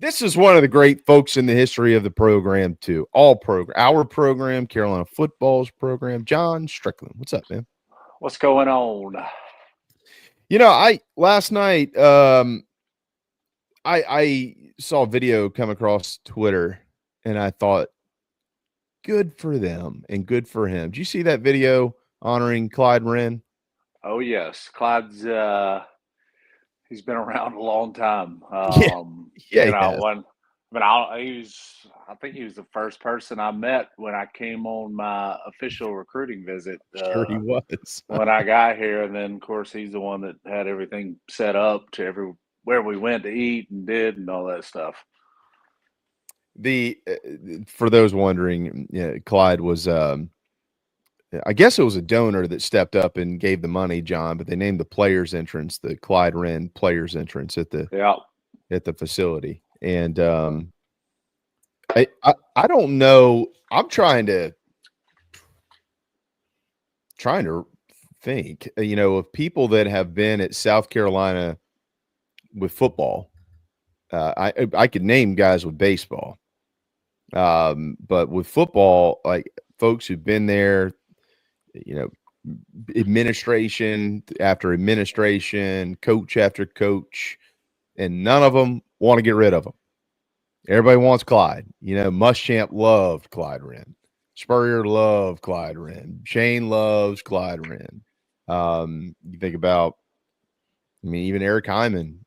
This is one of the great folks in the history of the program, too. Our program, Carolina football's program, John Strickland. What's up, man? What's going on? I last night I saw a video come across Twitter, and I thought, good for them and good for him. Did you see that video honoring Clyde Ren? Oh yes, Clyde's he's been around a long time. Yeah, yeah, he has. I think he was the first person I met when I came on my official recruiting visit. Sure, he was. When I got here, and then of course he's the one that had everything set up to everywhere we went to eat and did and all that stuff. For those wondering, Clyde was I guess it was a donor that stepped up and gave the money, John, but they named the players entrance the Clyde Ren players entrance at the facility. And I don't know. I'm trying to think, of people that have been at South Carolina with football. I could name guys with baseball. But with football, like folks who've been there, administration after administration, coach after coach, and none of them want to get rid of him. Everybody wants Clyde. Muschamp loved Clyde Ren. Spurrier loved Clyde Ren. Shane loves Clyde Ren. You think about, even Eric Hyman,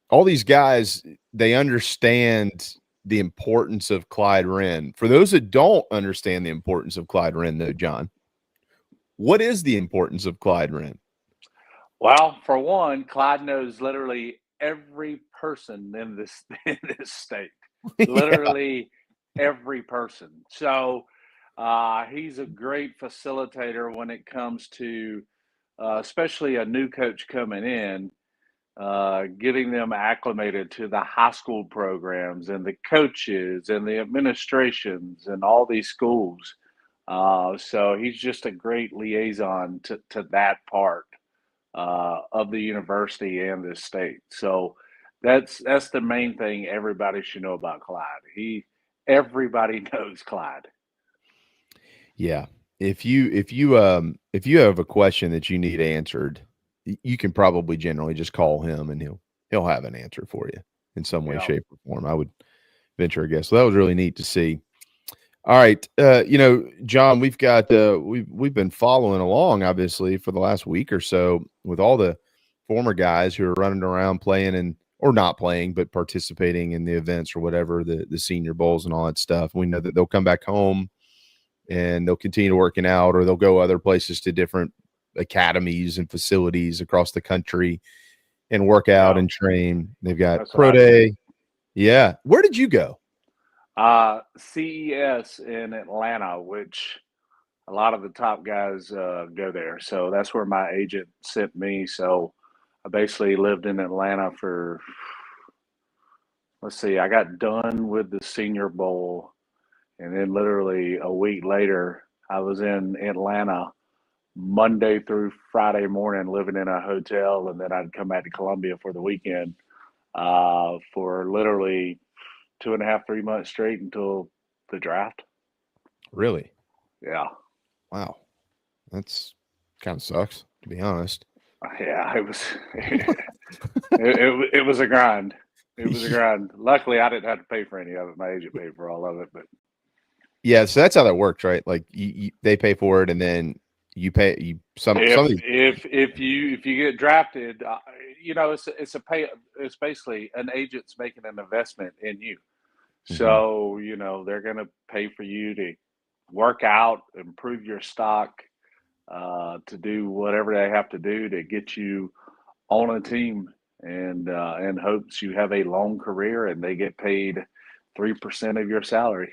all these guys, they understand the importance of Clyde Ren. For those that don't understand the importance of Clyde Ren, though, John, what is the importance of Clyde Ren? Well, for one, Clyde knows literally every person in this state. Literally every person. So he's a great facilitator when it comes to especially a new coach coming in, getting them acclimated to the high school programs and the coaches and the administrations and all these schools. So he's just a great liaison to that part of the university and this state. So that's the main thing everybody should know about Clyde. Everybody knows Clyde. Yeah. If you have a question that you need answered, you can probably generally just call him and he'll have an answer for you in some way, shape, or form. I would venture a guess. So that was really neat to see. All right, John, we've got we've been following along, obviously, for the last week or so with all the former guys who are running around playing or not playing, but participating in the events or whatever, the senior bowls and all that stuff. We know that they'll come back home and they'll continue working out, or they'll go other places to different academies and facilities across the country and work out and train. They've got Pro Day. Yeah. Where did you go? CES in Atlanta, which a lot of the top guys go there. So that's where my agent sent me. So I basically lived in Atlanta for, I got done with the Senior Bowl. And then literally a week later, I was in Atlanta Monday through Friday morning, living in a hotel. And then I'd come back to Columbia for the weekend for literally 2.5, 3 months straight until the draft. Really? Yeah. Wow. That's kind of sucks, to be honest. Yeah, it was it was a grind. It was a grind. Luckily, I didn't have to pay for any of it. My agent paid for all of it. But yeah, so that's how that works, right? Like they pay for it, and then you pay if you get drafted, it's basically an agent's making an investment in you. So, they're going to pay for you to work out, improve your stock, to do whatever they have to do to get you on a team, and in hopes you have a long career and they get paid 3% of your salary.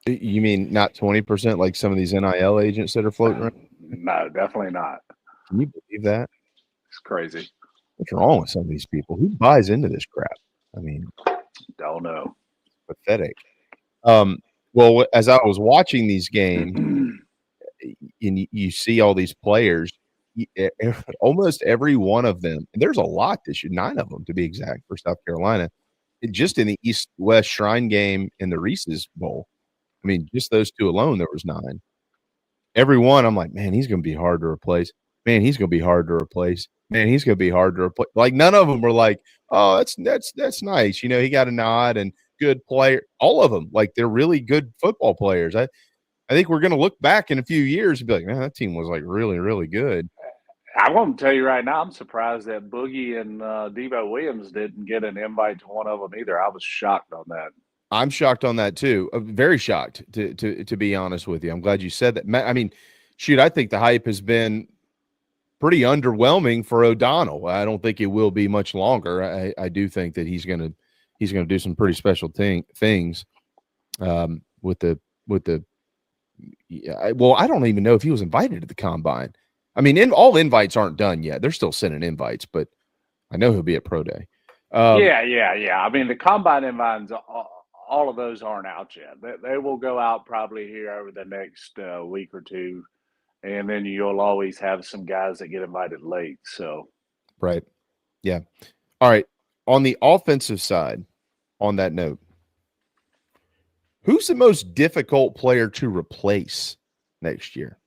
You mean not 20% like some of these NIL agents that are floating around? No, definitely not. Can you believe that? It's crazy. What's wrong with some of these people? Who buys into this crap? I mean, don't know. Pathetic. Well, as I was watching these games, and you see all these players, almost every one of them, and there's a lot this year, 9 of them to be exact for South Carolina, just in the East-West Shrine game and the Reese's Bowl. I mean, just those 2 alone, there was 9. Every one, I'm like, "Man, he's gonna be hard to replace. Man, he's gonna be hard to replace. Man, he's gonna be hard to replace." Like, none of them were like, "Oh, that's nice." You know, he got a nod and good player. All of them, like, they're really good football players. I think we're gonna look back in a few years and be like, "Man, that team was, like, really, really good." I want to tell you right now, I'm surprised that Boogie and Devo Williams didn't get an invite to one of them either. I was shocked on that. I'm shocked on that too. Very shocked to be honest with you. I'm glad you said that. I mean, shoot, I think the hype has been pretty underwhelming for O'Donnell. I don't think it will be much longer. I do think that he's gonna do some pretty special things with the. Yeah, well, I don't even know if he was invited to the combine. I mean, all invites aren't done yet. They're still sending invites, but I know he'll be at pro day. Yeah. I mean, the combine invites, all of those aren't out yet. They will go out probably here over the next week or two, and then you'll always have some guys that get invited late. So, Right. Yeah. All right. On the offensive side, on that note, who's the most difficult player to replace next year?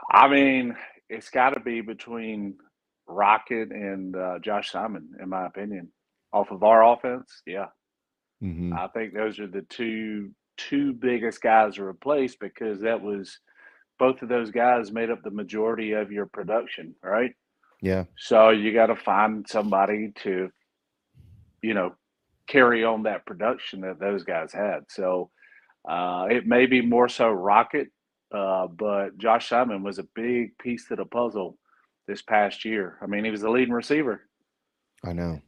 I mean, it's got to be between Rocket and Josh Simon, in my opinion. Off of our offense, yeah, Mm-hmm. I think those are the two biggest guys to replace because that was both of those guys made up the majority of your production, right? Yeah. So you got to find somebody to, you know, carry on that production that those guys had. So it may be more so Rocket, but Josh Simon was a big piece to the puzzle this past year. I mean, he was the leading receiver. I know.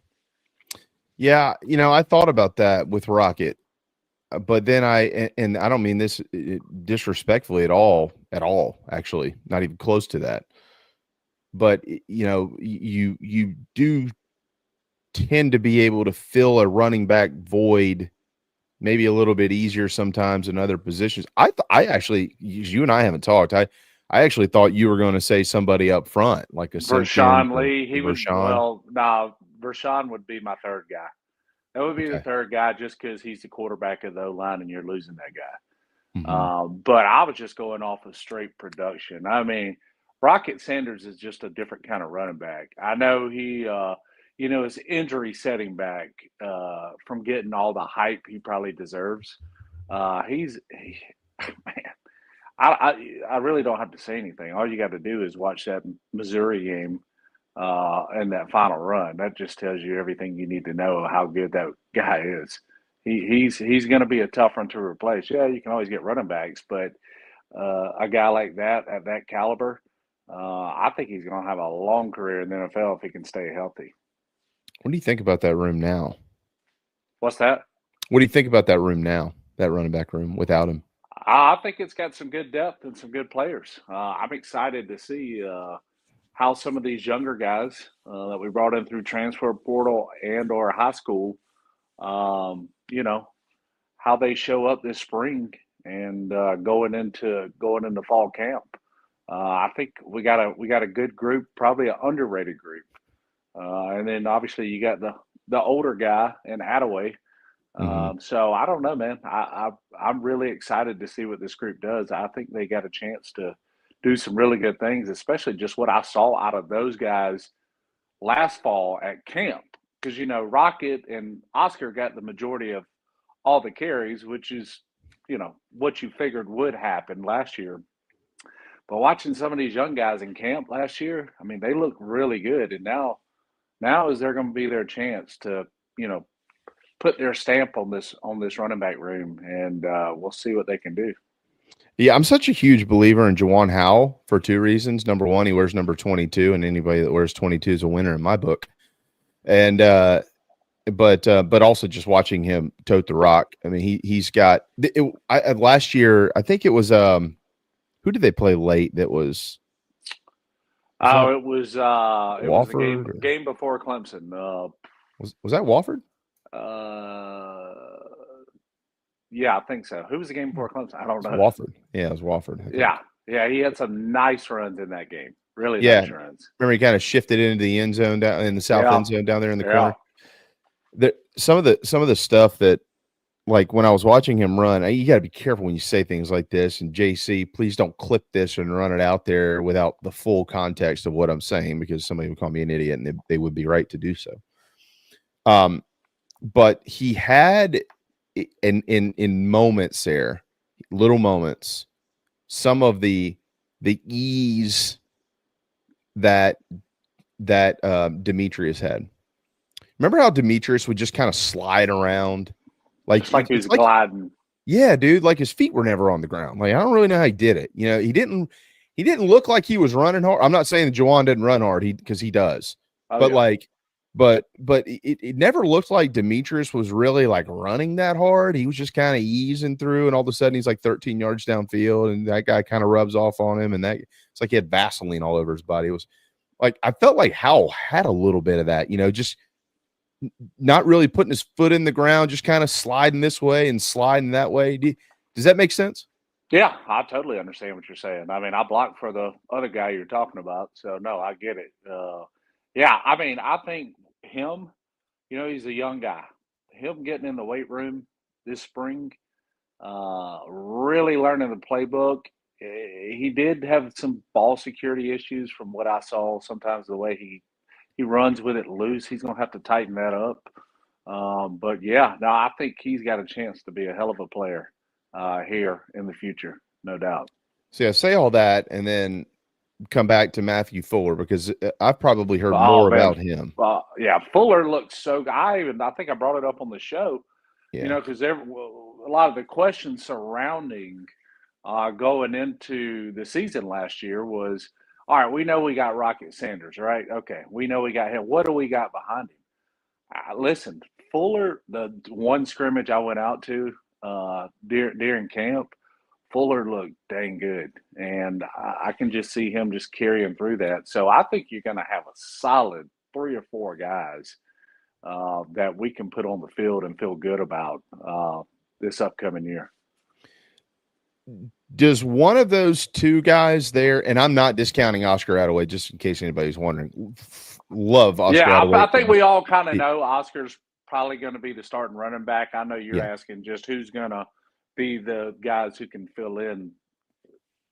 Yeah, I thought about that with Rocket, but then and I don't mean this disrespectfully at all, actually, not even close to that. But you do tend to be able to fill a running back void maybe a little bit easier sometimes in other positions. I actually, you and I haven't talked. I actually thought you were going to say somebody up front, like a Simpkins Vershawn or Lee, he would, Vershawn. well, no, Vershawn would be my third guy. That would be the Okay. third guy just because he's the quarterback of the O line and you're losing that guy. Hmm. But I was just going off of straight production. I mean, Rocket Sanders is just a different kind of running back. I know his injury setting back from getting all the hype he probably deserves. Man, I really don't have to say anything. All you got to do is watch that Missouri game and that final run. That just tells you everything you need to know how good that guy is. He's going to be a tough one to replace. Yeah, you can always get running backs, but a guy like that at that caliber, I think he's going to have a long career in the NFL if he can stay healthy. What do you think about that room now? What's that? What do you think about that room now, that running back room without him? I think it's got some good depth and some good players. I'm excited to see how some of these younger guys that we brought in through transfer portal and or high school, you know, how they show up this spring and going into fall camp. I think we got a good group, probably an underrated group, and then obviously you got the older guy in Attaway. Hmm. So I don't know, man. I'm really excited to see what this group does. I think they got a chance to do some really good things, especially just what I saw out of those guys last fall at camp. Because Rocket and Oscar got the majority of all the carries, which is what you figured would happen last year. But watching some of these young guys in camp last year, I mean, they look really good. And now is there going to be their chance to you know put their stamp on this running back room, and we'll see what they can do. Yeah, I'm such a huge believer in Jawan Howell for 2 reasons. Number one, he wears number 22, and anybody that wears 22 is a winner in my book. And but also just watching him tote the rock. I mean, he's got last year. I think it was who did they play late? Was that Oh, it was the game Wofford? game before Clemson. Was that Wofford? Uh, Yeah, I think so. Who was the game before Clemson? I don't know. Wofford. Yeah, it was Wofford. I think. Yeah, he had some nice runs in that game. Really Yeah. nice runs. Remember, he kind of shifted into the end zone down in the south end zone down there in the corner. Some of the stuff that, like when I was watching him run, you got to be careful when you say things like this. And JC, please don't clip this and run it out there without the full context of what I'm saying, because somebody would call me an idiot, and they would be right to do so. But he had in moments there, little moments, some of the ease that Demetrius had. Remember how Demetrius would just kind of slide around, like he was gliding. Yeah, dude, like his feet were never on the ground. Like, I don't really know how he did it. You know, he didn't look like he was running hard. I'm not saying that Juwan didn't run hard, because he does. But it never looked like Demetrius was really like running that hard. He was just kind of easing through, and all of a sudden he's like 13 yards downfield, and that guy kind of rubs off on him, and it's like he had Vaseline all over his body. It was like, I felt like Howell had a little bit of that, just not really putting his foot in the ground, just kind of sliding this way and sliding that way. Does that make sense? Yeah, I totally understand what you're saying. I mean, I blocked for the other guy you're talking about, so no, I get it. Yeah, I mean, I think him, he's a young guy. Him getting in the weight room this spring, really learning the playbook. He did have some ball security issues from what I saw. Sometimes the way he runs with it loose, he's going to have to tighten that up. But yeah, no, I think he's got a chance to be a hell of a player here in the future, no doubt. So yeah, say all that and then come back to Matthew Fuller, because I've probably heard more about him. Yeah, Fuller looks so good. I think I brought it up on the show, because a lot of the questions surrounding going into the season last year was, all right, we know we got Rocket Sanders, right? Okay, we know we got him. What do we got behind him? Listen, Fuller, the one scrimmage I went out to during camp, Fuller looked dang good, and I can just see him just carrying through that. So I think you're going to have a solid 3 or 4 guys that we can put on the field and feel good about this upcoming year. Does one of those 2 guys there, and I'm not discounting Oscar Attaway, just in case anybody's wondering, love Oscar Attaway. I think we all kind of know Oscar's probably going to be the starting running back. I know you're asking just who's going to be the guys who can fill in,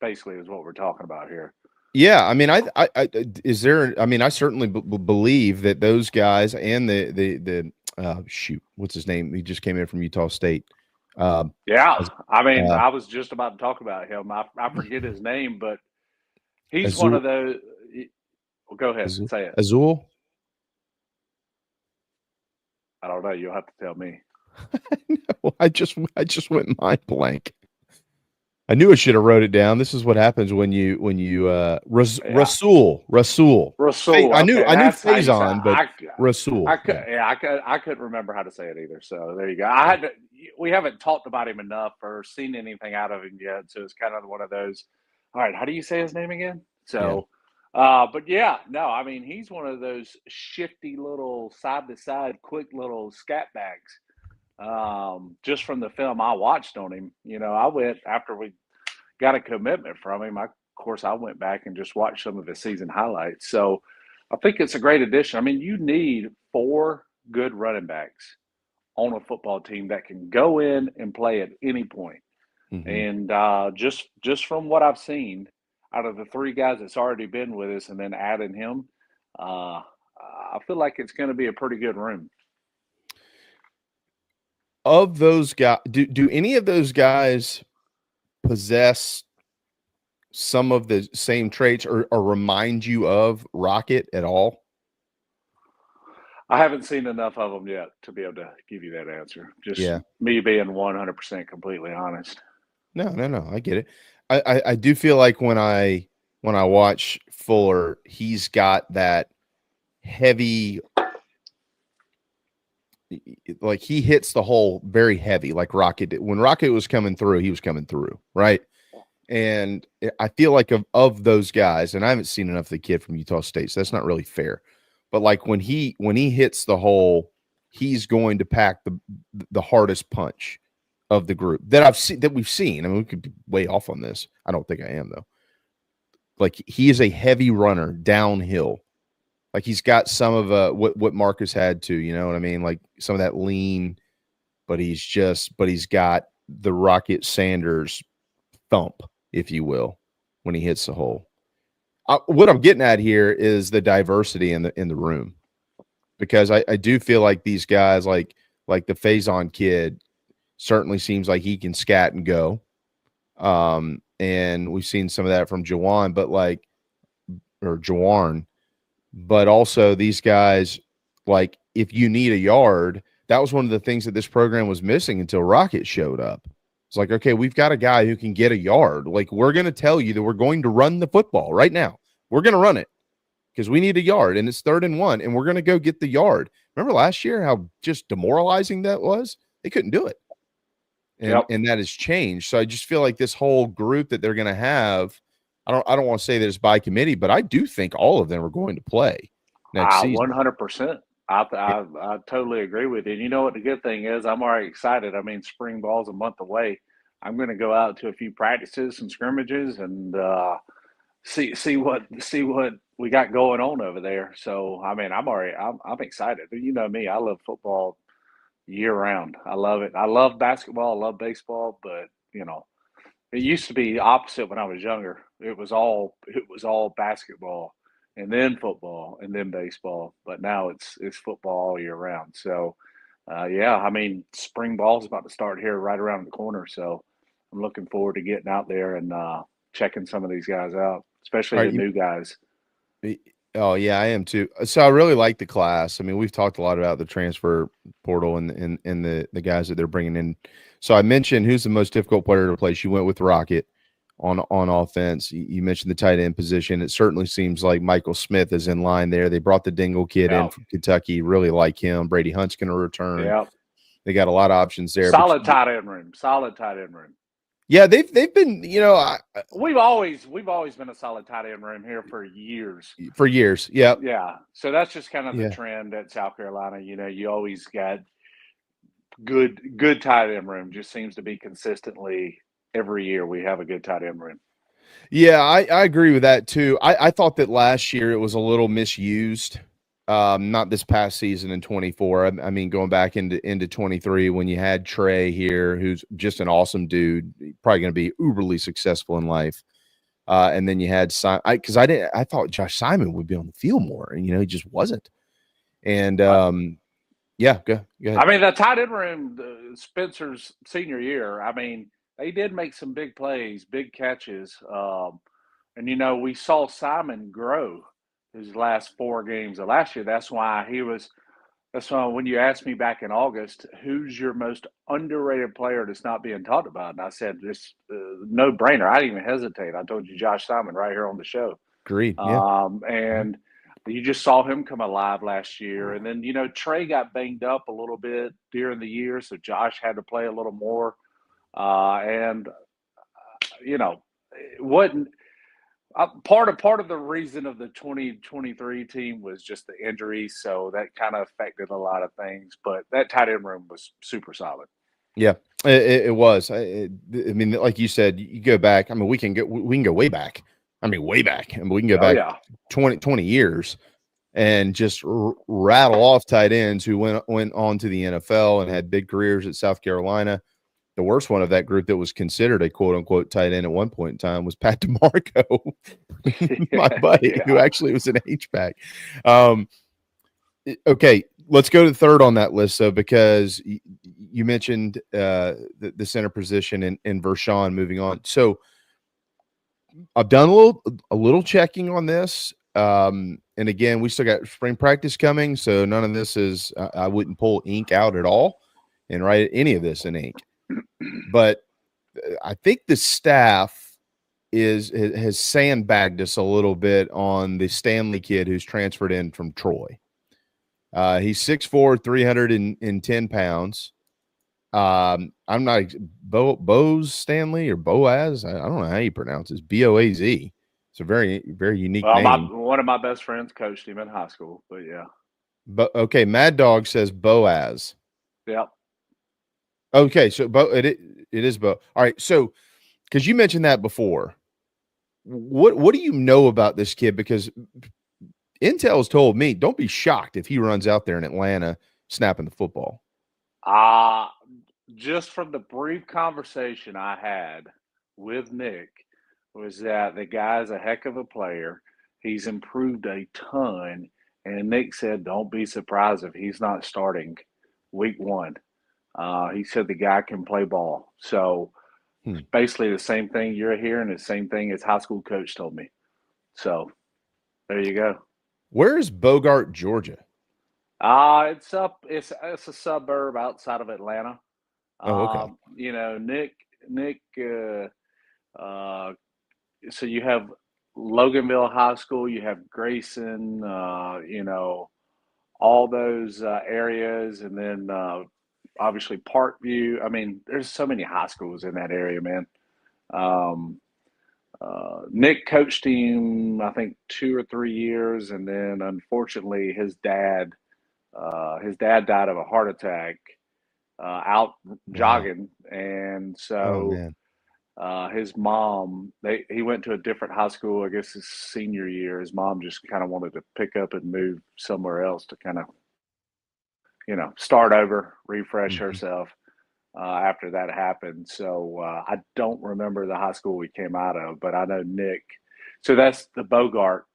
basically, is what we're talking about here. Yeah, I mean, I certainly believe that those guys and the what's his name? He just came in from Utah State. I was just about to talk about him. I forget his name, but he's Azul. One of those. Well, go ahead, say it. Azul. I don't know. You'll have to tell me. No, I just went mind blank. I knew I should have wrote it down. This is what happens when you Rasul. I knew Faison, but Rasul. I couldn't remember how to say it either. So there you go. We haven't talked about him enough or seen anything out of him yet. So it's kind of one of those. All right, how do you say his name again? So, but yeah, no, I mean, he's one of those shifty little side to side, quick little scat bags. Just from the film I watched on him, I went after we got a commitment from him. Of course, I went back and just watched some of his season highlights. So I think it's a great addition. I mean, you need 4 good running backs on a football team that can go in and play at any point. Mm-hmm. And just from what I've seen out of the 3 guys that's already been with us and then adding him, I feel like it's going to be a pretty good room. Of those guys, do any of those guys possess some of the same traits or remind you of Rocket at all? I haven't seen enough of them yet to be able to give you that answer. Just me being 100% completely honest. No, I get it. I do feel like when I watch Fuller, he's got that heavy, like he hits the hole very heavy, like Rocket did. When Rocket was coming through, he was coming through, right? And I feel like of those guys, and I haven't seen enough of the kid from Utah State, so that's not really fair. But like when he hits the hole, he's going to pack the hardest punch. of the group that we've seen. I mean, we could be way off on this. I don't think I am though. Like he is a heavy runner downhill. Like he's got some of what Marcus had to, you know what I mean? Like some of that lean, but he's got the Rocket Sanders thump, if you will, when he hits the hole. What I'm getting at here is the diversity in the room, because I do feel like these guys, like the Faison kid, certainly seems like he can scat and go. And we've seen some of that from Jawan, but also these guys, like if you need a yard, that was one of the things that this program was missing until Rocket showed up. It's like, okay, we've got a guy who can get a yard. Like, we're going to tell you that we're going to run the football right now. We're going to run it because we need a yard, and it's 3rd and 1, and we're going to go get the yard. Remember last year how just demoralizing that was? They couldn't do it. And that has changed. So I just feel like this whole group that they're going to have, I don't want to say that it's by committee, but I do think all of them are going to play next season. 100%. I totally agree with you. And you know what the good thing is? I'm already excited. I mean, spring ball's a month away. I'm going to go out to a few practices and scrimmages and see what we got going on over there. So I mean, I'm excited. You know me, I love football year round. I love it. I love basketball. I love baseball, but you know, it used to be opposite when I was younger. It was all basketball and then football and then baseball. But now it's football all year round. So yeah, I mean, spring ball is about to start here right around the corner. So I'm looking forward to getting out there and checking some of these guys out, especially the new guys. Oh yeah, I am too. So I really like the class. I mean, we've talked a lot about the transfer portal and the guys that they're bringing in. So I mentioned who's the most difficult player to replace. You went with Rocket on offense. You mentioned the tight end position. It certainly seems like Michael Smith is in line there. They brought the Dingle kid in from Kentucky. Really like him. Brady Hunt's going to return. Yeah, they got a lot of options there. Solid tight end room. Yeah, they've been, you know, we've always been a solid tight end room here for years. Yeah. Yeah. So that's just kind of the trend at South Carolina. You know, you always got good tight end room. Just seems to be consistently every year we have a good tight end room. Yeah, I agree with that too. I thought that last year it was a little misused. Not this past season in 24. I mean, going back into 23 when you had Trey here, who's just an awesome dude, probably going to be uberly successful in life. And then you had Simon, because I thought Josh Simon would be on the field more, and you know he just wasn't. And yeah, go ahead. I mean, the tight end room, Spencer's senior year. I mean, they did make some big plays, big catches, and you know we saw Simon grow his last 4 games of last year. That's why when you asked me back in August, who's your most underrated player that's not being talked about? And I said, this no brainer. I didn't even hesitate. I told you Josh Simon right here on the show. Agreed. Yeah. And you just saw him come alive last year. And then, you know, Trey got banged up a little bit during the year. So Josh had to play a little more. You know, it wasn't, part of the reason of the 2023 team was just the injuries, so that kind of affected a lot of things. But that tight end room was super solid. Yeah, it was. I mean, like you said, you go back. I mean, we can go way back. I mean, way back. I mean, we can go back 20 years and just rattle off tight ends who went on to the NFL and had big careers at South Carolina. The worst one of that group that was considered a quote-unquote tight end at one point in time was Pat DeMarco, my buddy, who actually was an H-back. Okay, let's go to the third on that list, though, because you mentioned the center position and Vershawn moving on. So I've done a little checking on this. And again, we still got spring practice coming, so none of this is I wouldn't pull ink out at all and write any of this in ink. But I think the staff has sandbagged us a little bit on the Stanley kid who's transferred in from Troy. He's 6'4", 310 pounds. I'm not Boaz Stanley or Boaz. I don't know how you pronounce it. Boaz. It's a very, very unique name. One of my best friends coached him in high school, but yeah. But okay, Mad Dog says Boaz. Yep. Okay, so it is Bo. All right, so because you mentioned that before, what do you know about this kid? Because Intel's told me don't be shocked if he runs out there in Atlanta snapping the football. Uh, just from the brief conversation I had with Nick, was that the guy's a heck of a player. He's improved a ton. And Nick said, don't be surprised if he's not starting week one. He said the guy can play ball. So basically the same thing you're hearing, the same thing his high school coach told me. So there you go. Where is Bogart, Georgia? It's up. It's a suburb outside of Atlanta. Oh, okay. You know, Nick. So you have Loganville High School. You have Grayson. You know, all those areas, and then obviously Parkview. I mean, there's so many high schools in that area, man. Um, Nick coached him, I think, 2 or 3 years, and then unfortunately, his dad died of a heart attack out Wow. jogging, and Oh so man. his mom, he went to a different high school. I guess his senior year, his mom just kind of wanted to pick up and move somewhere else to kind of start over, refresh Mm-hmm. herself. After that happened, so I don't remember the high school we came out of, but I know Nick. So that's the Bogart.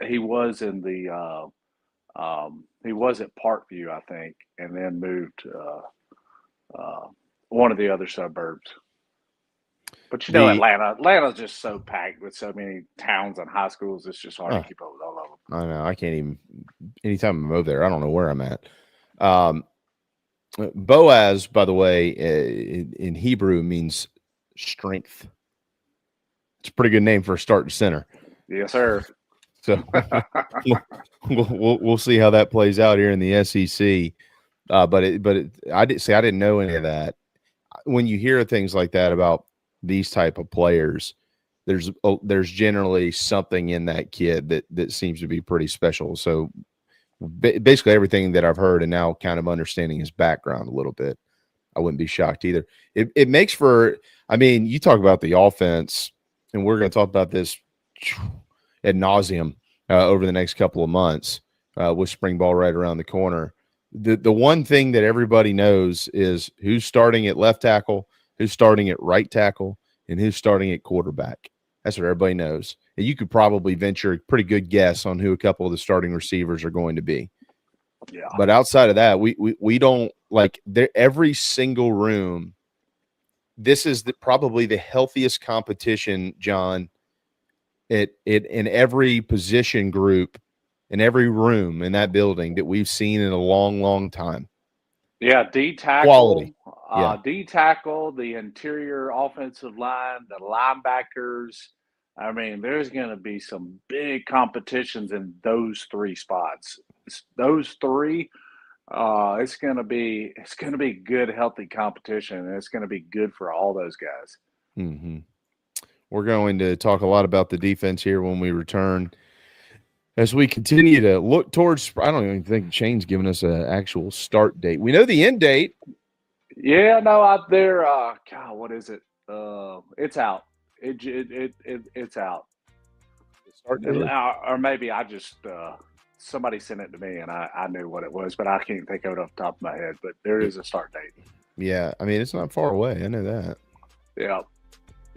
He was in the he was at Parkview, I think, and then moved one of the other suburbs. But you know, The Atlanta's just so packed with so many towns and high schools. It's just hard to oh, keep up with all of them. I know I can't even. Anytime I'm over there, I don't know where I'm at. Um, Boaz, by the way, in Hebrew means strength. It's a pretty good name for a starting center. Yes, sir. So we'll see how that plays out here in the SEC. I didn't know any of that. When you hear things like that about these type of players, there's generally something in that kid that seems to be pretty special. So basically everything that I've heard and now kind of understanding his background a little bit, I wouldn't be shocked either. It makes for, I mean, you talk about the offense, and we're going to talk about this ad nauseum over the next couple of months with spring ball right around the corner. The one thing that everybody knows is who's starting at left tackle, who's starting at right tackle, and who's starting at quarterback. That's what everybody knows. And you could probably venture a pretty good guess on who a couple of the starting receivers are going to be. Yeah. But outside of that, we don't like every single room. This is probably the healthiest competition, John, in every position group, in every room in that building that we've seen in a long, long time. Yeah, D Quality. tackle, Yeah. D tackle, the interior offensive line, the linebackers. I mean, there's going to be some big competitions in those three spots. Those three, it's gonna be good, healthy competition, and it's going to be good for all those guys. Mm-hmm. We're going to talk a lot about the defense here when we return. As we continue to look towards, I don't even think Shane's given us an actual start date. We know the end date. Yeah, no, out there. God, what is it? It's out. It's out. The start date. Or maybe I just somebody sent it to me and I knew what it was, but I can't think of it off the top of my head. But there is a start date. Yeah, I mean it's not far away. I know that. Yep,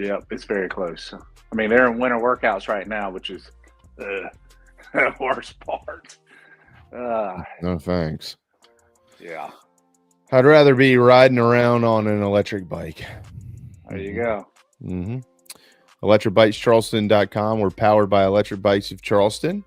yep, it's very close. I mean, they're in winter workouts right now, which is the worst part. No thanks. Yeah. I'd rather be riding around on an electric bike. There you go. Mm-hmm. ElectricBikesCharleston.com. We're powered by Electric Bikes of Charleston.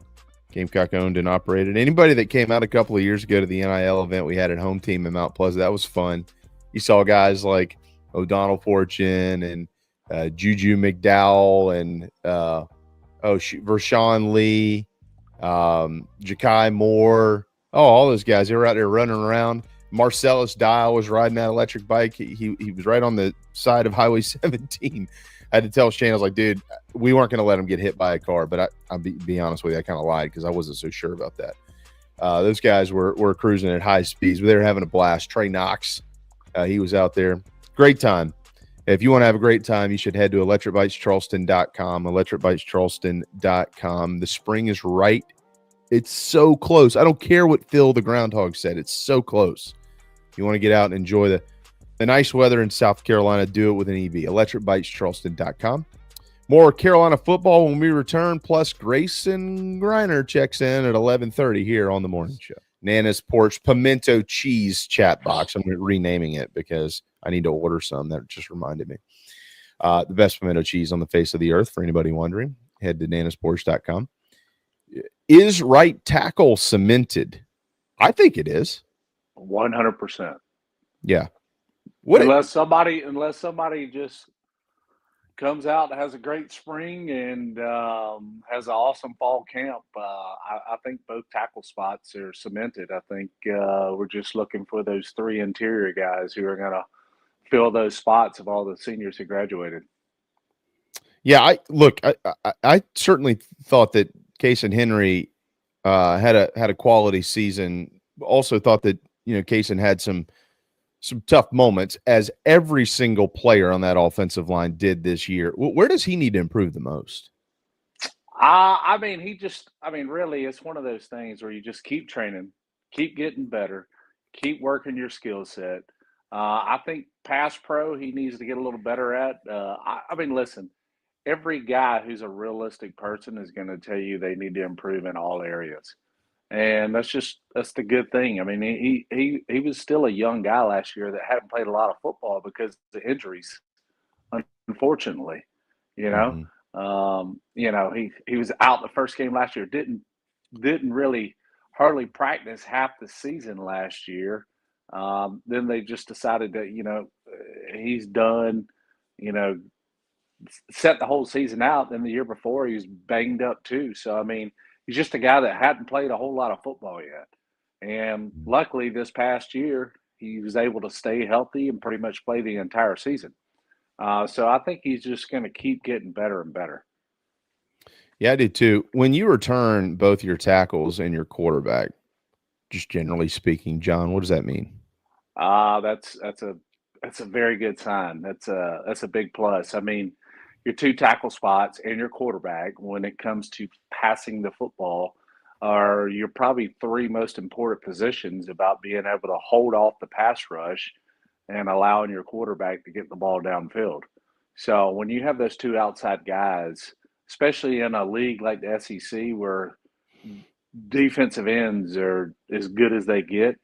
Gamecock owned and operated. Anybody that came out a couple of years ago to the NIL event we had at Home Team in Mount Pleasant, that was fun. You saw guys like O'Donnell Fortune and Juju McDowell and Vershawn Lee, Ja'Kai Moore. Oh, all those guys. They were out there running around. Marcellus Dial was riding that electric bike. He was right on the side of Highway 17. I had to tell Shane, I was like, dude, we weren't going to let him get hit by a car. But I'll be honest with you, I kind of lied because I wasn't so sure about that. Those guys were cruising at high speeds. They were having a blast. Trey Knox He was out there. Great time. If you want to have a great time, you should head to electricbitescharleston.com, electricbitescharleston.com. The spring is right. It's so close. I don't care what Phil the Groundhog said. It's so close. You want to get out and enjoy the nice weather in South Carolina, do it with an EV. electricbitescharleston.com. More Carolina football when we return, plus Grayson Griner checks in at 11:30 here on the morning show. Nana's Porch Pimento Cheese chat box. I'm renaming it because I need to order some. That just reminded me. The best pimento cheese on the face of the earth, for anybody wondering. Head to nanasporch.com. Is right tackle cemented? I think it is. 100%. Yeah. Unless somebody just comes out, has a great spring, and has an awesome fall camp. I think both tackle spots are cemented. I think we're just looking for those three interior guys who are going to fill those spots of all the seniors who graduated. Yeah, I certainly thought that Case and Henry had a quality season. Also thought that Kaysen had some tough moments, as every single player on that offensive line did this year. Where does he need to improve the most? Really, it's one of those things where you just keep training, keep getting better, keep working your skill set. I think pass pro he needs to get a little better at. Listen, every guy who's a realistic person is going to tell you they need to improve in all areas. And that's the good thing. I mean, he was still a young guy last year that hadn't played a lot of football because of injuries, unfortunately. He was out the first game last year. Didn't really hardly practice half the season last year. Then they just decided that he's done. Set the whole season out. Then the year before he was banged up too. So I mean, he's just a guy that hadn't played a whole lot of football yet. And luckily this past year, he was able to stay healthy and pretty much play the entire season. So I think he's just going to keep getting better and better. Yeah, I do too. When you return both your tackles and your quarterback, just generally speaking, John, what does that mean? That's a very good sign. That's a big plus. I mean, your two tackle spots and your quarterback, when it comes to passing the football, are your probably three most important positions about being able to hold off the pass rush and allowing your quarterback to get the ball downfield. So when you have those two outside guys, especially in a league like the SEC where defensive ends are as good as they get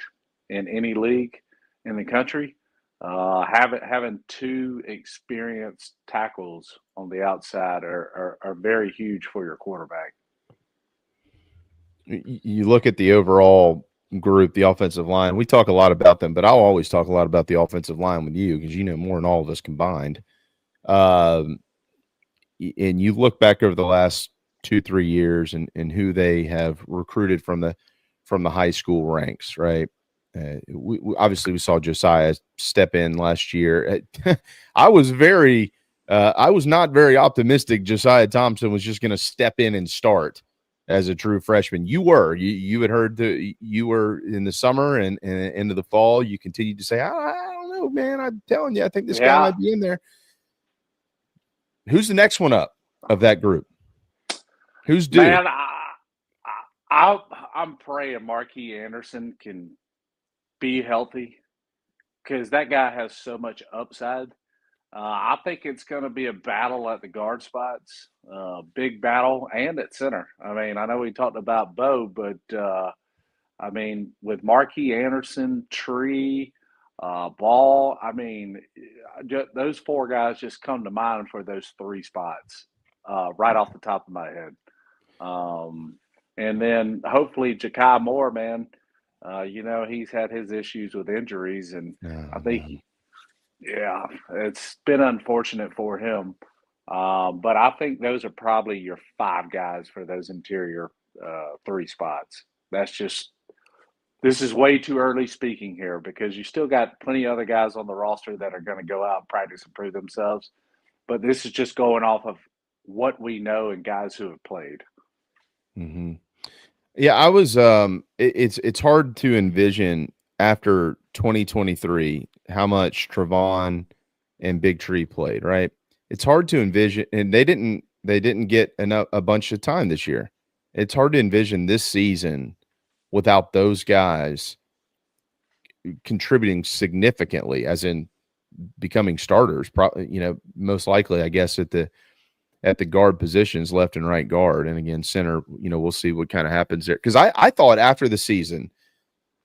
in any league in the country, having two experienced tackles on the outside are very huge for your quarterback. You look at the overall group, the offensive line. We talk a lot about them, but I'll always talk a lot about the offensive line with you because you know more than all of us combined. And you look back over the last 2-3 years and who they have recruited from the high school ranks, right? We obviously we saw Josiah step in last year. I was not very optimistic Josiah Thompson was just going to step in and start as a true freshman. You had heard you were in the summer and into the fall. You continued to say, I don't know, man. I'm telling you, I think this guy might be in there. Who's the next one up of that group? Who's due? Man, I'm praying Marquis Anderson can be healthy because that guy has so much upside. I think it's going to be a battle at the guard spots, big battle, and at center. I mean, I know we talked about Bo, but with Marquis Anderson, Tree, Ball, those four guys just come to mind for those three spots right off the top of my head. And then hopefully Ja'Kai Moore, man, he's had his issues with injuries, and I think, it's been unfortunate for him. But I think those are probably your five guys for those interior three spots. This is way too early speaking here because you still got plenty of other guys on the roster that are going to go out and practice and prove themselves. But this is just going off of what we know and guys who have played. Mm-hmm. Yeah, I was. It's hard to envision after 2023 how much Trevon and Big Tree played, right? It's hard to envision, and they didn't get a bunch of time this year. It's hard to envision this season without those guys contributing significantly, as in becoming starters. Most likely, I guess, at the guard positions, left and right guard, and again center. We'll see what kind of happens there. Because I thought after the season,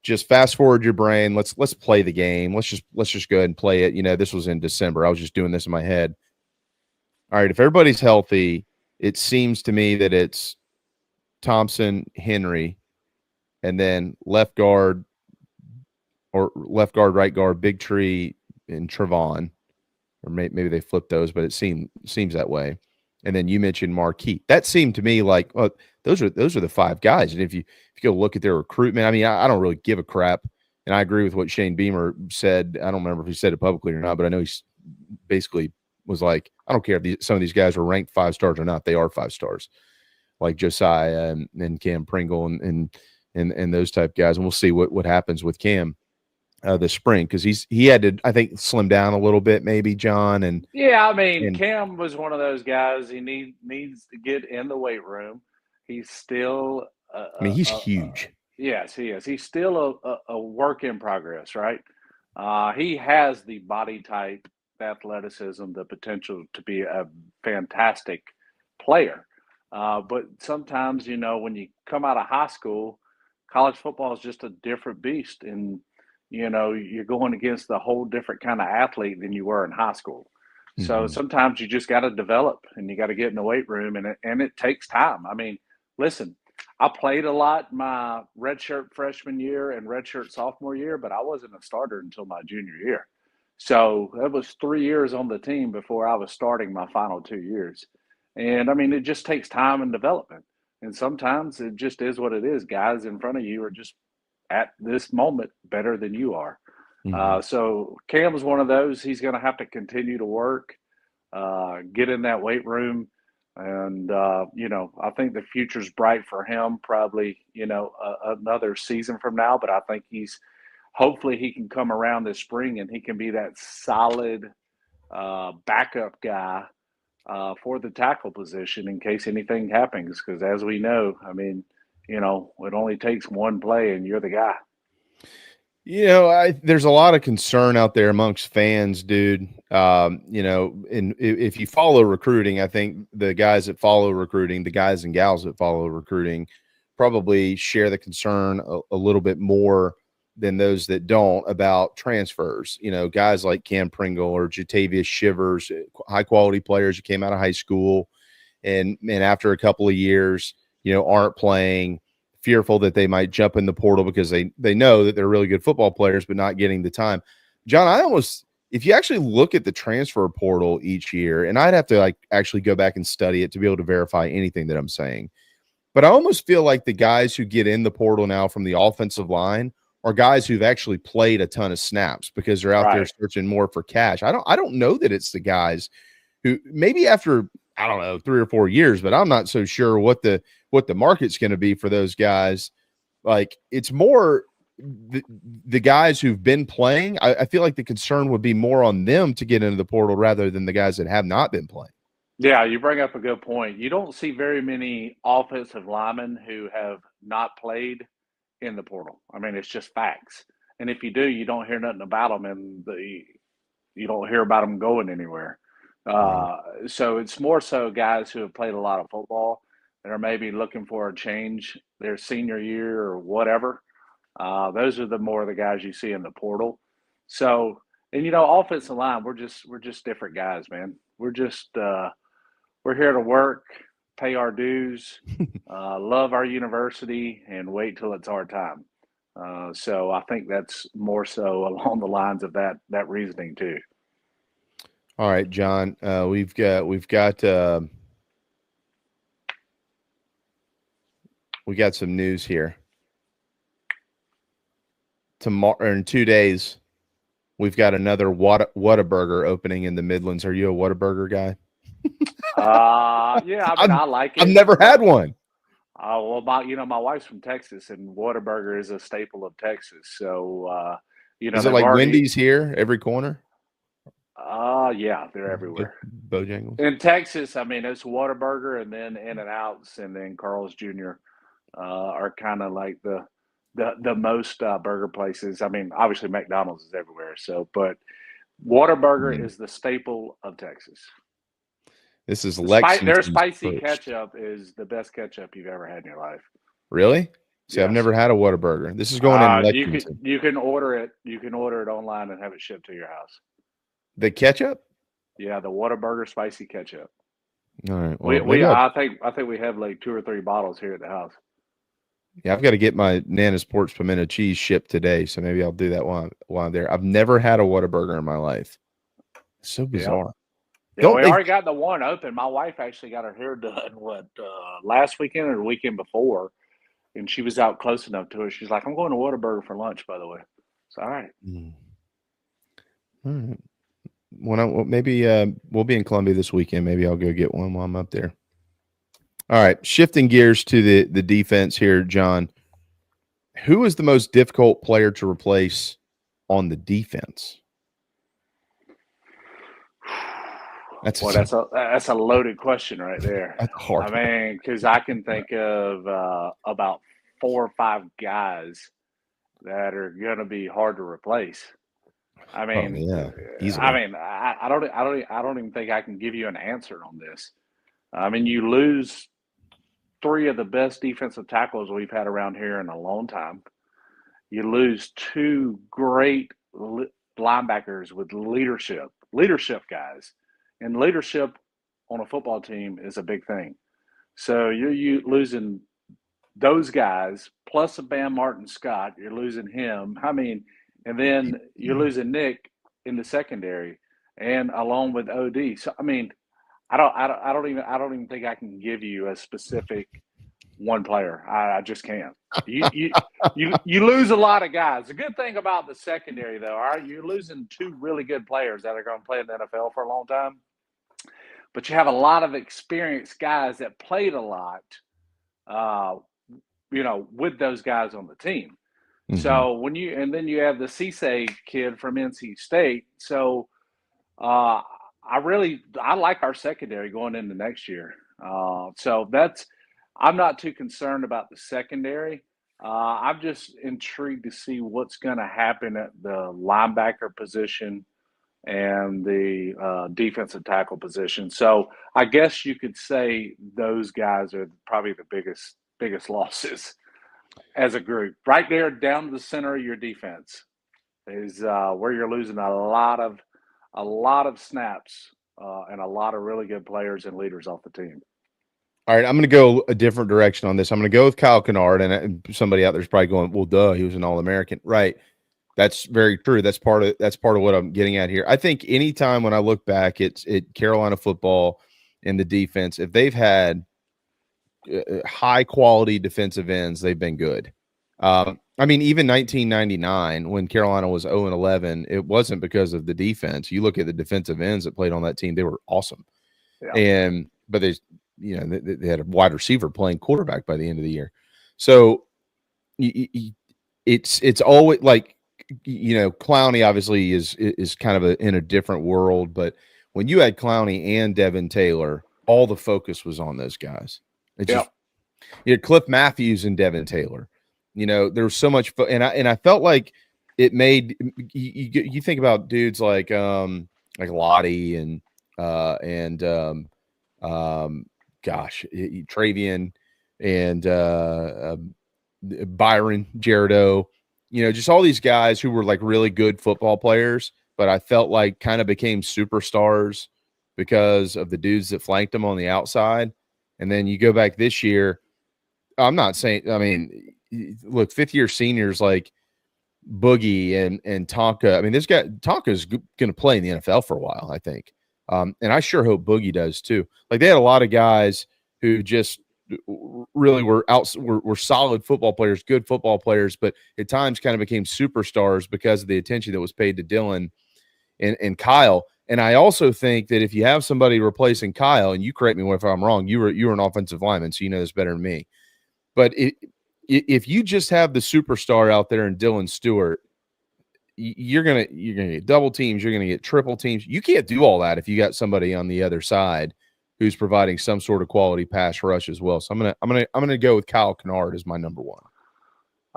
just fast forward your brain. Let's play the game. Let's just go ahead and play it. This was in December. I was just doing this in my head. All right, if everybody's healthy, it seems to me that it's Thompson, Henry, and then left guard, right guard, Big Tree, and Trevon. Or maybe they flipped those, but it seems that way. And then you mentioned Marquis. That seemed to me like, well, those are the five guys. And if you go look at their recruitment, I mean, I don't really give a crap. And I agree with what Shane Beamer said. I don't remember if he said it publicly or not, but I know he's basically was like, I don't care if some of these guys are ranked 5 stars or not. They are 5 stars, like Josiah and Cam Pringle and those type guys. And we'll see what happens with Cam this spring, because he had to, I think, slim down a little bit, maybe, John. And yeah, I mean, Cam was one of those guys. He needs to get in the weight room. He's still he's huge. Yes, he is. He's still a work in progress, right? He has the body type, the athleticism, the potential to be a fantastic player. But sometimes, when you come out of high school, college football is just a different beast. And, you're going against a whole different kind of athlete than you were in high school. Mm-hmm. So sometimes you just got to develop and you got to get in the weight room, and it takes time. I mean, listen, I played a lot my redshirt freshman year and redshirt sophomore year, but I wasn't a starter until my junior year. So that was 3 years on the team before I was starting my final 2 years. And I mean, it just takes time and development. And sometimes it just is what it is. Guys in front of you are just at this moment better than you are. Mm-hmm. So Cam was one of those. He's going to have to continue to work, get in that weight room. And, I think the future's bright for him, probably, another season from now. But I think hopefully he can come around this spring and he can be that solid backup guy for the tackle position in case anything happens. Because as we know, I mean, it only takes one play and you're the guy. There's a lot of concern out there amongst fans, dude. And if you follow recruiting, I think the guys that follow recruiting, the guys and gals that follow recruiting, probably share the concern a little bit more than those that don't about transfers. Guys like Cam Pringle or Jatavius Shivers, high quality players who came out of high school and after a couple of years, aren't playing, fearful that they might jump in the portal because they know that they're really good football players, but not getting the time. John, if you actually look at the transfer portal each year, and I'd have to actually go back and study it to be able to verify anything that I'm saying, but I almost feel like the guys who get in the portal now from the offensive line are guys who've actually played a ton of snaps because they're out there searching more for cash. I don't know that it's the guys who maybe after, I don't know, 3 or 4 years, but I'm not so sure what the market's going to be for those guys. Like, it's more the guys who've been playing. I feel like the concern would be more on them to get into the portal rather than the guys that have not been playing. Yeah, you bring up a good point. You don't see very many offensive linemen who have not played in the portal. I mean, it's just facts. And if you do, you don't hear nothing about them, and you don't hear about them going anywhere. So it's more so guys who have played a lot of football that are maybe looking for a change their senior year or whatever. Those are the more of the guys you see in the portal. So, and offensive line, we're just different guys, man. We're just we're here to work, pay our dues, love our university, and wait till it's our time. So I think that's more so along the lines of that reasoning too. All right, John, we've got some news here. Tomorrow, in 2 days, we've got another Whataburger opening in the Midlands. Are you a Whataburger guy? Yeah, I mean, I like it. I've never had one. my wife's from Texas, and Whataburger is a staple of Texas. So, Is it they've like already. Wendy's here every corner? Yeah, they're everywhere. Bojangles. In Texas, I mean, it's Whataburger, and then In-N-Outs, and then Carl's Jr. Are kind of like the most burger places. I mean, obviously McDonald's is everywhere. So, but Whataburger is the staple of Texas. This is Their Lexington's spicy first. ketchup is the best ketchup you've ever had in your life. Really? See, I've Yes. never had a Whataburger. This is going in Lexington. You can order it. You can order it online and have it shipped to your house. The ketchup? Yeah, the Whataburger spicy ketchup. All right. Well, I think we have like 2 or 3 bottles here at the house. yeah, I've got to get my Nana's Porch Pimento cheese shipped today, so maybe I'll do that while I'm there. I've never had a Whataburger in my life. It's so bizarre. Yeah, we already got the one open. My wife actually got her hair done last weekend or the weekend before, and she was out close enough to it. She's like, "I'm going to Whataburger for lunch, by the way." It's all right. All right. Maybe we'll be in Columbia this weekend. Maybe I'll go get one while I'm up there. All right, shifting gears to the defense here, John. Who is the most difficult player to replace on the defense? That's a loaded question right there. That's hard. I mean, because I can think of about 4 or 5 guys that are going to be hard to replace. I mean, easily. I don't even think I can give you an answer on this. I mean, you lose 3 of the best defensive tackles we've had around here in a long time. You lose 2 great linebackers with leadership guys. And leadership on a football team is a big thing. So you're losing those guys, plus a Bam Martin Scott. You're losing him. I mean, and then you're losing Nick in the secondary, and along with OD. So I mean, I don't even think I can give you a specific one player. I just can't. You lose a lot of guys. The good thing about the secondary, though, all right, you're losing 2 really good players that are going to play in the NFL for a long time. But you have a lot of experienced guys that played a lot, with those guys on the team. Mm-hmm. So then you have the Cisse kid from NC State. So I like our secondary going into next year. I'm not too concerned about the secondary. I'm just intrigued to see what's going to happen at the linebacker position and the defensive tackle position. So I guess you could say those guys are probably the biggest losses as a group. Right there down to the center of your defense is where you're losing a lot of snaps and a lot of really good players and leaders off the team. All right, I'm going to go a different direction on this. I'm going to go with Kyle Kennard, and somebody out there's probably going, well, duh, he was an All-American. Right. That's very true. That's part of what I'm getting at here. I think anytime when I look back at Carolina football and the defense, if they've had high quality defensive ends, they've been good. I mean, even 1999 when Carolina was 0-11, it wasn't because of the defense. You look at the defensive ends that played on that team; they were awesome. Yeah. But they had a wide receiver playing quarterback by the end of the year. So it's always like, Clowney obviously is kind of in a different world, but when you had Clowney and Devin Taylor, all the focus was on those guys. Just, Cliff Matthews and Devin Taylor, there was so much, and I felt like it made you think about dudes like Lottie and Travian and Byron Jaredo. Just all these guys who were like really good football players, but I felt like kind of became superstars because of the dudes that flanked them on the outside. And then you go back this year. I'm not saying, I mean, look, 5th-year seniors like Boogie and Tonka. I mean, this guy Tonka is going to play in the NFL for a while, I think. And I sure hope Boogie does too. Like they had a lot of guys who just really were solid football players, good football players, but at times kind of became superstars because of the attention that was paid to Dylan and Kyle. And I also think that if you have somebody replacing Kyle, and you correct me if I'm wrong, you were an offensive lineman, so you know this better than me. But if you just have the superstar out there in Dylan Stewart, you're gonna get double teams, you're gonna get triple teams. You can't do all that if you got somebody on the other side who's providing some sort of quality pass rush as well. So I'm gonna go with Kyle Kennard as my number one.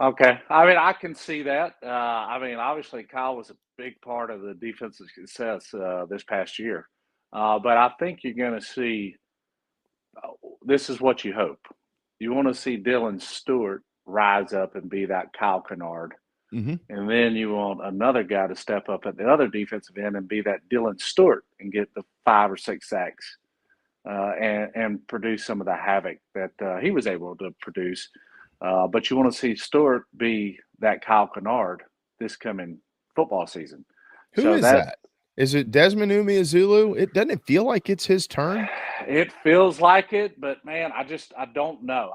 Okay. I mean, I can see that. I mean, obviously, Kyle was a big part of the defensive success this past year. But I think you're going to see this is what you hope. You want to see Dylan Stewart rise up and be that Kyle Kennard. Mm-hmm. And then you want another guy to step up at the other defensive end and be that Dylan Stewart and get the 5 or 6 sacks and produce some of the havoc that he was able to produce. But you want to see Stewart be that Kyle Kennard this coming football season. Who is that? Is it Desmond Umeozulu? It doesn't feel like it's his turn. It feels like it, but man, I don't know.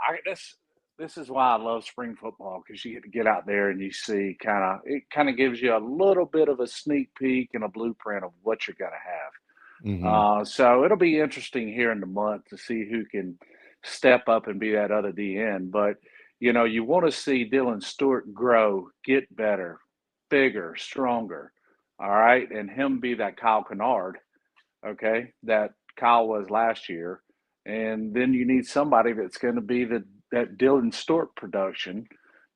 This is why I love spring football, because you get to get out there and you see it kind of gives you a little bit of a sneak peek and a blueprint of what you're going to have. Mm-hmm. So it'll be interesting here in the month to see who can step up and be that other DN. But you know, you want to see Dylan Stewart grow, get better, bigger, stronger. All right. And him be that Kyle Kennard, okay, that Kyle was last year. And then you need somebody that's going to be that Dylan Stewart production,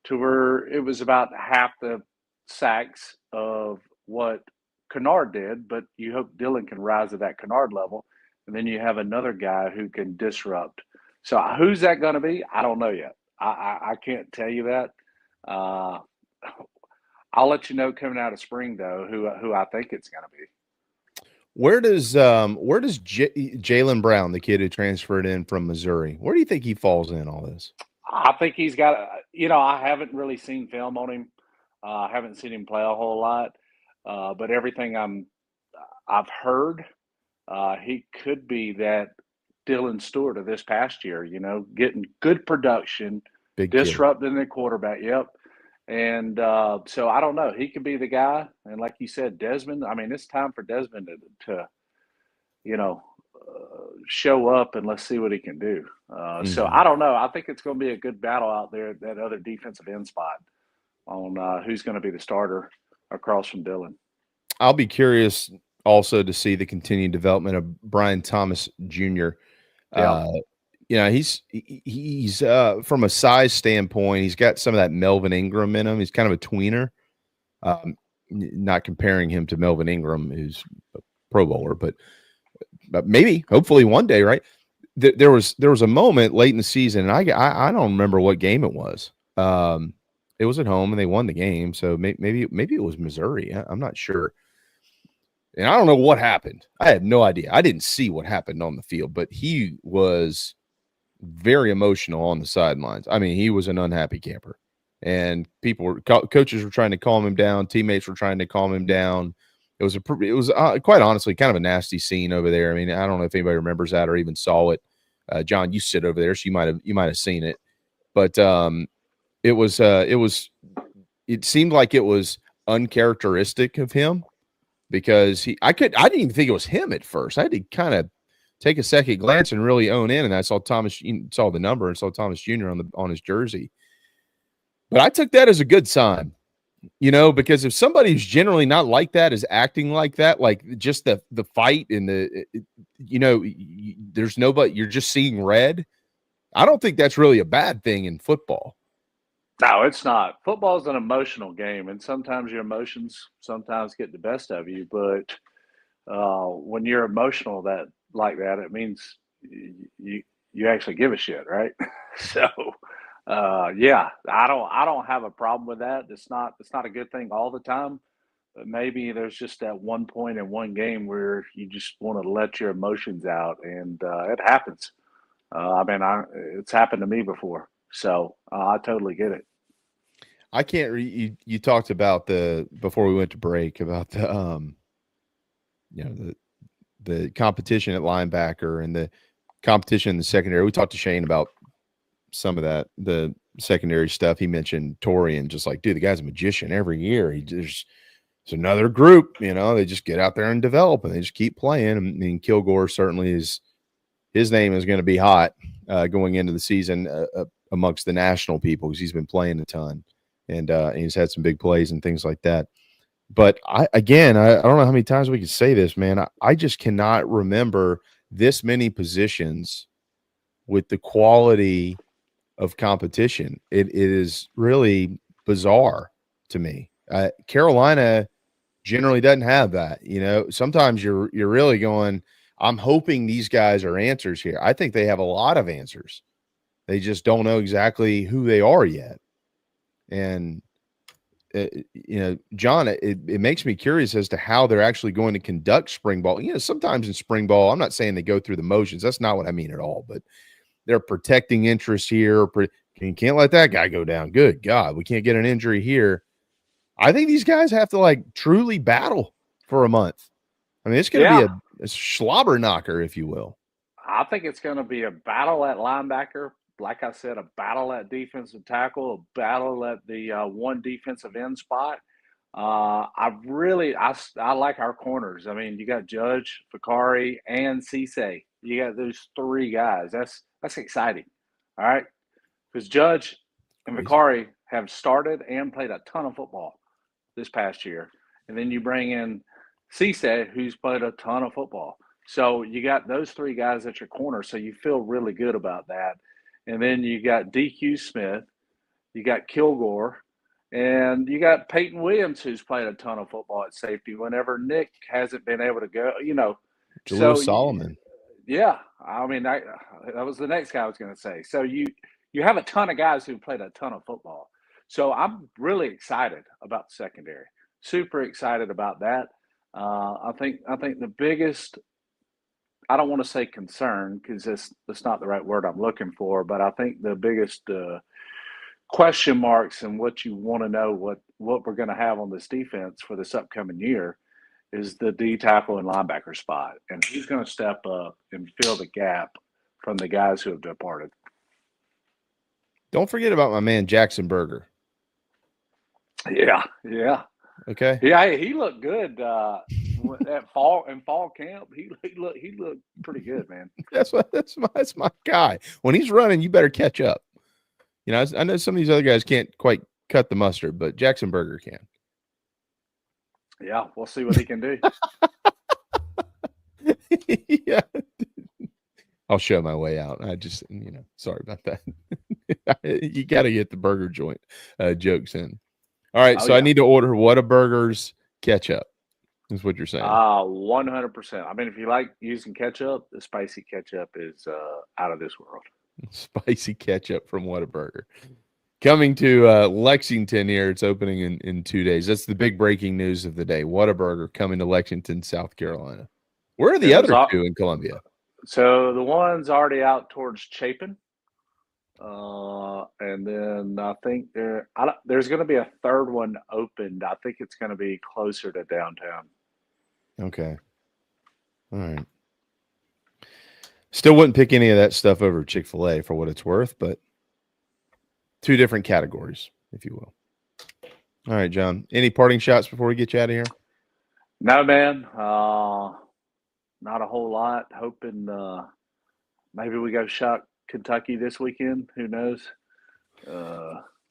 to where it was about half the sacks of what Kennard did, but you hope Dylan can rise to that Kennard level. And then you have another guy who can disrupt. So who's that going to be? I don't know yet. I can't tell you that. I'll let you know coming out of spring, though, who I think it's going to be. Where does Jaylen Brown, the kid who transferred in from Missouri, where do you think he falls in all this? I think he's got, I haven't really seen film on him. I haven't seen him play a whole lot, but everything I've heard, he could be that Dylan Stewart of this past year, getting good production, disrupting the quarterback. Yep. And so I don't know. He could be the guy. And like you said, Desmond, I mean, it's time for Desmond to show up and let's see what he can do. So I don't know. I think it's going to be a good battle out there at that other defensive end spot on who's going to be the starter across from Dylan. I'll be curious also to see the continued development of Brian Thomas Jr. Yeah. He's from a size standpoint, he's got some of that Melvin Ingram in him. He's kind of a tweener. Not comparing him to Melvin Ingram, who's a Pro Bowler, but maybe, hopefully, one day, right? There was a moment late in the season, and I don't remember what game it was. It was at home, and they won the game, so maybe it was Missouri. I'm not sure. And I don't know what happened. I have no idea. I didn't see what happened on the field, but he was very emotional on the sidelines. I mean, he was an unhappy camper, and coaches were trying to calm him down. Teammates were trying to calm him down. It was quite honestly kind of a nasty scene over there. I mean, I don't know if anybody remembers that or even saw it. John, you sit over there, so you might have seen it, but it seemed like it was uncharacteristic of him, because I didn't even think it was him at first. I had to kind of take a second glance and really own in, and I saw saw the number and saw Thomas Jr. on his jersey. But I took that as a good sign, because if somebody who's generally not like that is acting like that, like just the fight and there's nobody, you're just seeing red. I don't think that's really a bad thing in football. No, it's not. Football is an emotional game, and sometimes your emotions get the best of you. But when you're emotional like that, it means you actually give a shit, right? So, yeah, I don't have a problem with that. It's not a good thing all the time, but maybe there's just that one point in one game where you just want to let your emotions out, and it happens. It's happened to me before. So I totally get it. I can't you talked about before we went to break about the the competition at linebacker and the competition in the secondary. We talked to Shane about some of that, the secondary stuff. He mentioned Torian, just like, dude, the guy's a magician every year. There's another group, they just get out there and develop, and they just keep playing. I mean, Kilgore certainly his name is going to be hot going into the season. A amongst the national people because he's been playing a ton and he's had some big plays and things like that. But I don't know how many times we could say this, man. I just cannot remember this many positions with the quality of competition. It is really bizarre to me. Carolina generally doesn't have that. Sometimes you're really going, I'm hoping these guys are answers here. I think they have a lot of answers. They just don't know exactly who they are yet. And John, it makes me curious as to how they're actually going to conduct spring ball. Sometimes in spring ball, I'm not saying they go through the motions. That's not what I mean at all. But they're protecting interests here. You can't let that guy go down. Good God, we can't get an injury here. I think these guys have to truly battle for a month. I mean, it's going to be a slobber knocker, if you will. I think it's going to be a battle at linebacker. Like I said, a battle at defensive tackle, a battle at the one defensive end spot. I like our corners. I mean, you got Judge, Fakari, and Cisse. You got those three guys. That's exciting. All right, because Judge and Fakari have started and played a ton of football this past year, and then you bring in Cisse, who's played a ton of football. So you got those three guys at your corner, so you feel really good about that. And then you got DQ Smith, you got Kilgore, and you got Peyton Williams, who's played a ton of football at safety whenever Nick hasn't been able to go, Jaleel Solomon. Yeah. I mean, that was the next guy I was going to say. So you have a ton of guys who played a ton of football. So I'm really excited about the secondary. Super excited about that. I think the biggest, I don't want to say concern because that's not the right word I'm looking for, but I think the biggest question marks and what you want to know what we're going to have on this defense for this upcoming year is the D tackle and linebacker spot, and who's going to step up and fill the gap from the guys who have departed. Don't forget about my man Jackson Berger. Yeah. Okay. Yeah, he looked good at fall camp. He looked pretty good, man. That's my guy. When he's running, you better catch up. I know some of these other guys can't quite cut the mustard, but Jackson Berger can. Yeah, we'll see what he can do. Yeah. I'll show my way out. I just, sorry about that. You got to get the burger joint jokes in. All right, I need to order Whataburger's ketchup. Is what you're saying? 100%. I mean, if you like using ketchup, the spicy ketchup is out of this world. Spicy ketchup from Whataburger. Coming to Lexington here. It's opening in 2 days. That's the big breaking news of the day. Whataburger coming to Lexington, South Carolina. Where are the other two in Columbia? So the one's already out towards Chapin. And then I think there's going to be a third one opened. I think it's going to be closer to downtown. Okay. All right. Still wouldn't pick any of that stuff over Chick-fil-A for what it's worth, but two different categories, if you will. All right, John. Any parting shots before we get you out of here? No, man. Not a whole lot. Hoping maybe we go shock Kentucky this weekend. Who knows?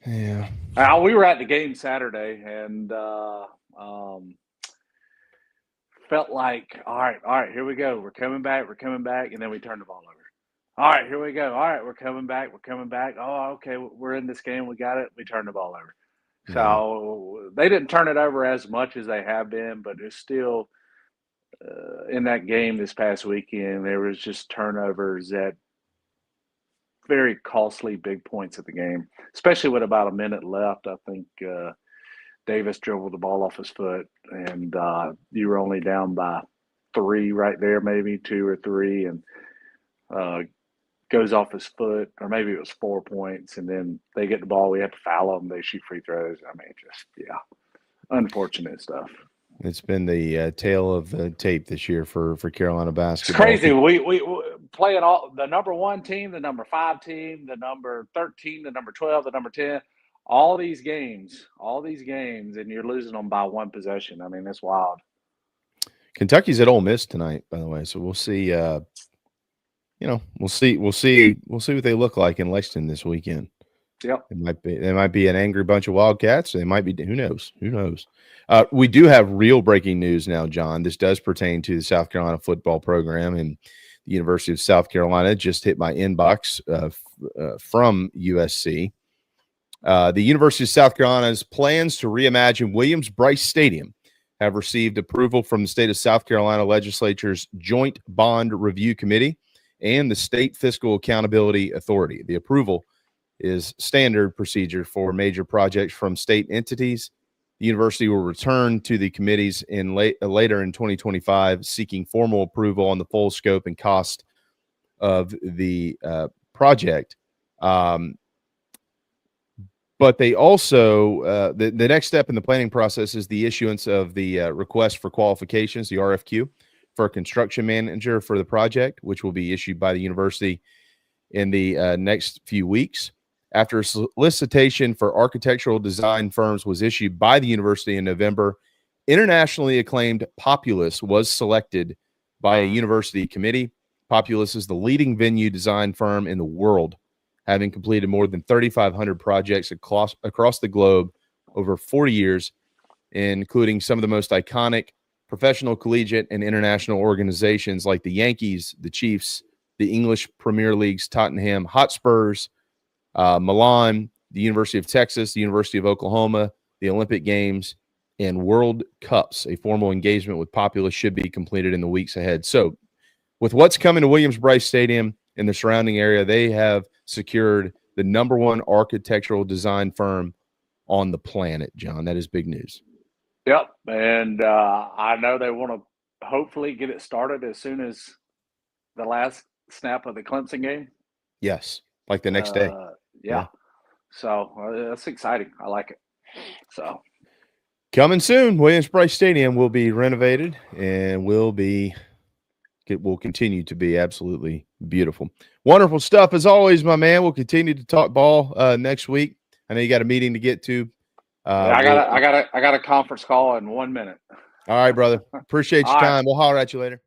Yeah. We were at the game Saturday and felt like, all right, here we go. We're coming back, and then we turned the ball over. All right, here we go. All right, we're coming back. Oh, okay, we're in this game. We got it. We turned the ball over. Yeah. So they didn't turn it over as much as they have been, but it's still in that game this past weekend, there was just turnovers at very costly big points of the game, especially with about a minute left. I think Davis dribbled the ball off his foot, and you were only down by 3 right there, maybe 2 or 3, and goes off his foot, or maybe it was 4 points, and then they get the ball. We have to foul them. They shoot free throws. I mean, unfortunate stuff. It's been the tale of the tape this year for Carolina basketball. It's crazy. We playing all the number 1 team, the number 5 team, the number 13, the number 12, the number 10. All these games, and you're losing them by 1 possession. I mean, that's wild. Kentucky's at Ole Miss tonight, by the way, so we'll see. we'll see what they look like in Lexington this weekend. Yep. They might be an angry bunch of Wildcats. They might be, who knows? Who knows? We do have real breaking news now, John. This does pertain to the South Carolina football program, and the University of South Carolina just hit my inbox from USC. The University of South Carolina's plans to reimagine Williams-Brice Stadium have received approval from the state of South Carolina legislature's Joint Bond Review Committee and the State Fiscal Accountability Authority. The approval is standard procedure for major projects from state entities. The university will return to the committees later in 2025, seeking formal approval on the full scope and cost of the project. But they also, the next step in the planning process is the issuance of the request for qualifications, the RFQ, for a construction manager for the project, which will be issued by the university in the next few weeks. After a solicitation for architectural design firms was issued by the university in November, internationally acclaimed Populous was selected by a university committee. Populous is the leading venue design firm in the world, having completed more than 3,500 projects across the globe over 40 years, including some of the most iconic professional, collegiate, and international organizations like the Yankees, the Chiefs, the English Premier League's Tottenham Hotspurs, Milan, the University of Texas, the University of Oklahoma, the Olympic Games, and World Cups. A formal engagement with Populous should be completed in the weeks ahead. So with what's coming to Williams-Brice Stadium and the surrounding area, they have secured the #1 architectural design firm on the planet, John. That is big news. Yep. And I know they want to hopefully get it started as soon as the last snap of the Clemson game. Yes. Like the next day. Yeah. So that's exciting. I like it. So coming soon, Williams-Brice Stadium will be renovated and will continue to be absolutely beautiful. Wonderful stuff as always, my man. We'll continue to talk ball next week. I know you got a meeting to get to. I got a conference call in 1 minute. All right, brother. Appreciate your time. We'll holler at you later.